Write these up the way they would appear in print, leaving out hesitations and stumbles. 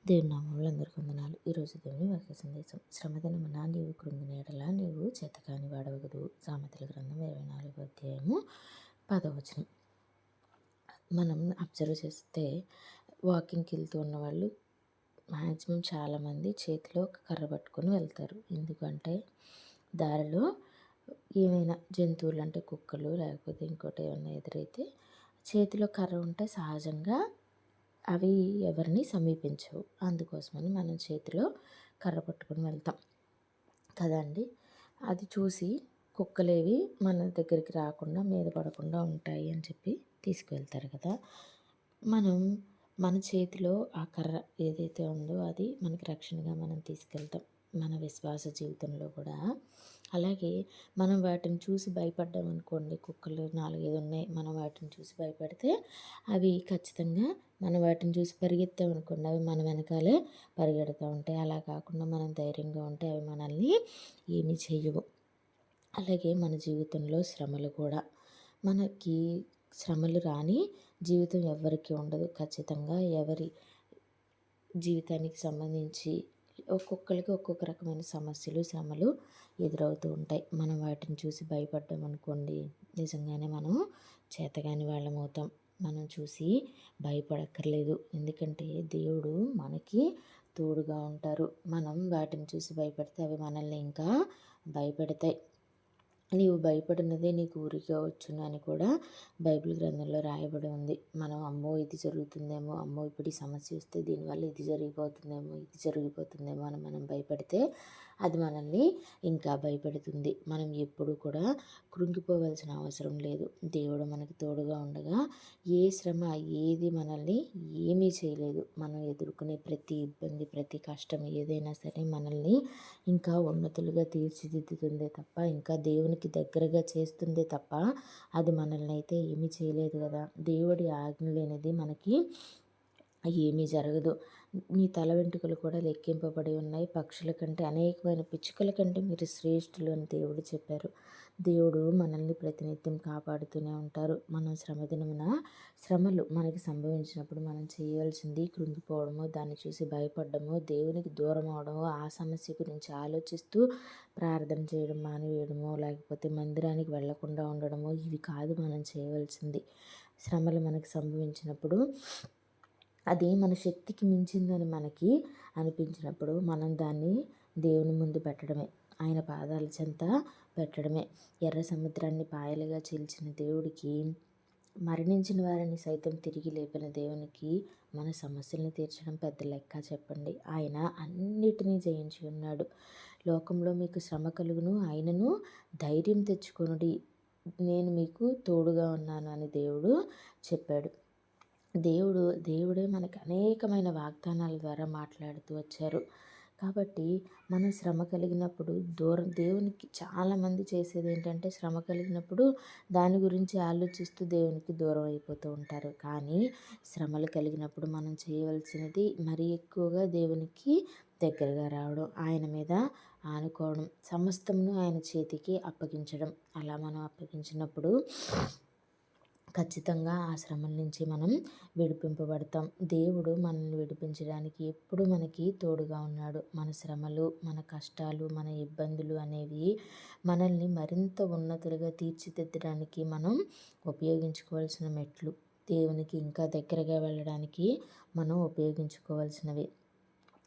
దేవుని నామములో అందరికీ వందనాలు. ఈరోజు దేవుని వాక్య సందేశం. శ్రమదినమున నీవు కృంగిన ఎడల నీవు చేతకాని వాడవగదు. సామెతల గ్రంథం 24వ అధ్యాయము 10వ వచనం. మనం అబ్జర్వ్ చేస్తే వాకింగ్కి వెళ్తూ ఉన్న వాళ్ళు మ్యాక్సిమం చాలామంది చేతిలో ఒక కర్ర పట్టుకొని వెళ్తారు. ఎందుకంటే దారిలో ఏమైనా జంతువులు అంటే కుక్కలు లేకపోతే ఇంకోటి ఏమైనా ఎదురైతే చేతిలో కర్ర ఉంటే సహజంగా అవి ఎవరిని సమీపించవు. అందుకోసమని మనం చేతిలో కర్ర పట్టుకొని వెళ్తాం కదండి. అది చూసి కుక్కలేవి మన దగ్గరికి రాకుండా మీద పడకుండా ఉంటాయి అని చెప్పి తీసుకువెళ్తారు కదా. మన చేతిలో ఆ కర్ర ఏదైతే ఉందో అది మనకి రక్షణగా మనం తీసుకెళ్తాం. మన విశ్వాస జీవితంలో కూడా అలాగే మనం వాటిని చూసి భయపడ్డాం అనుకోండి, కుక్కలు 4-5 ఉన్నాయి, మనం వాటిని చూసి భయపడితే అవి ఖచ్చితంగా మనం వాటిని చూసి పరిగెత్తాం అనుకోండి, అవి మన వెనకాలే పరిగెడుతూ ఉంటాయి. అలా కాకుండా మనం ధైర్యంగా ఉంటే అవి మనల్ని ఏమీ చేయవు. అలాగే మన జీవితంలో శ్రమలు కూడా, మనకి శ్రమలు రాని జీవితం ఎవరికి ఉండదు. ఖచ్చితంగా ఎవరి జీవితానికి సంబంధించి ఒక్కొక్కరికి ఒక్కొక్క రకమైన సమస్యలు, శ్రమలు ఎదురవుతూ ఉంటాయి. మనం వాటిని చూసి భయపడ్డాం అనుకోండి, నిజంగానే మనం చేతగాని వాళ్ళమవుతాం. మనం చూసి భయపడక్కర్లేదు. ఎందుకంటే దేవుడు మనకి తోడుగా ఉంటారు. మనం వాటిని చూసి భయపడితే అవి మనల్ని ఇంకా భయపెడతాయి. నీవు భయపడినదే నీకు ఊరికే వచ్చును అని కూడా బైబిల్ గ్రంథంలో రాయబడి ఉంది. మనం అమ్మో ఇది జరుగుతుందేమో, అమ్మో ఇప్పుడు ఈ సమస్య వస్తే దీనివల్ల ఇది జరిగిపోతుందేమో అని మనం భయపడితే అది మనల్ని ఇంకా భయపెడుతుంది. మనం ఎప్పుడు కూడా కృంగిపోవలసిన అవసరం లేదు. దేవుడు మనకి తోడుగా ఉండగా ఏ శ్రమ ఏది మనల్ని ఏమీ చేయలేదు. మనం ఎదుర్కొనే ప్రతి ఇబ్బంది, ప్రతి కష్టం ఏదైనా సరే మనల్ని ఇంకా ఉన్నతులుగా తీర్చిదిద్దుతుందే తప్ప, ఇంకా దేవునికి దగ్గరగా చేస్తుందే తప్ప అది మనల్ని అయితే ఏమీ చేయలేదు కదా. దేవుడి ఆజ్ఞ లేనిది మనకి ఏమీ జరగదు. మీ తల వెంట్రుకలు కూడా లెక్కింపబడి ఉన్నాయి, పక్షుల కంటే అనేకమైన పిచ్చుకల కంటే మీరు శ్రేష్ఠులు అని దేవుడు చెప్పారు. దేవుడు మనల్ని ప్రతినిత్యం కాపాడుతూనే ఉంటారు. మనం శ్రమదినమున శ్రమలు మనకి సంభవించినప్పుడు మనం చేయవలసింది కృంగిపోవడమో, దాన్ని చూసి భయపడడమో, దేవునికి దూరం అవడమో, ఆ సమస్య గురించి ఆలోచిస్తూ ప్రార్థన చేయడం మానివేయడమో, లేకపోతే మందిరానికి వెళ్లకుండా ఉండడమో ఇవి కాదు మనం చేయవలసింది. శ్రమలు మనకి సంభవించినప్పుడు అది మన శక్తికి మించిందని మనకి అనిపించినప్పుడు మనం దాన్ని దేవుని ముందు పెట్టడమే, ఆయన పాదాల చెంత పెట్టడమే. ఎర్ర సముద్రాన్ని పాయలుగా చీల్చిన దేవుడికి, మరణించిన వారిని సైతం తిరిగి లేపిన దేవునికి మన సమస్యలను తీర్చడం పెద్ద లెక్క చెప్పండి. ఆయన అన్నిటినీ జయించి ఉన్నాడు. లోకంలో మీకు శ్రమ కలుగును, ఆయనను ధైర్యం తెచ్చుకొనుడి, నేను మీకు తోడుగా ఉన్నాను అని దేవుడు చెప్పాడు. దేవుడే మనకి అనేకమైన వాగ్దానాల ద్వారా మాట్లాడుతూ వచ్చారు. కాబట్టి మనం శ్రమ కలిగినప్పుడు దేవునికి చాలామంది చేసేది ఏంటంటే, శ్రమ కలిగినప్పుడు దాని గురించి ఆలోచిస్తూ దేవునికి దూరం అయిపోతూ ఉంటారు. కానీ శ్రమలు కలిగినప్పుడు మనం చేయవలసినది మరీ ఎక్కువగా దేవునికి దగ్గరగా రావడం, ఆయన మీద ఆనుకోవడం, సమస్తమును ఆయన చేతికి అప్పగించడం. అలా మనం అప్పగించినప్పుడు ఖచ్చితంగా ఆ శ్రమల నుంచి మనం విడిపింపబడతాం. దేవుడు మనల్ని విడిపించడానికి ఎప్పుడు మనకి తోడుగా ఉన్నాడు. మన శ్రమలు, మన కష్టాలు, మన ఇబ్బందులు అనేవి మనల్ని మరింత ఉన్నతులుగా తీర్చిదిద్దడానికి మనం ఉపయోగించుకోవాల్సిన మెట్లు. దేవునికి ఇంకా దగ్గరగా వెళ్ళడానికి మనం ఉపయోగించుకోవాల్సినవి.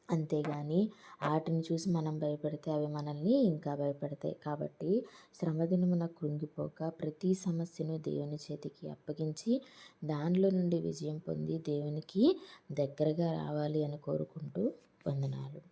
అంతేగాని వాటిని చూసి మనం భయపడితే అవి మనల్ని ఇంకా భయపెడతాయి. కాబట్టి శ్రమదినమున కృంగిపోక ప్రతి సమస్యను దేవుని చేతికి అప్పగించి దానిలో నుండి విజయం పొంది దేవునికి దగ్గరగా రావాలి అని కోరుకుంటూ వందనాలు.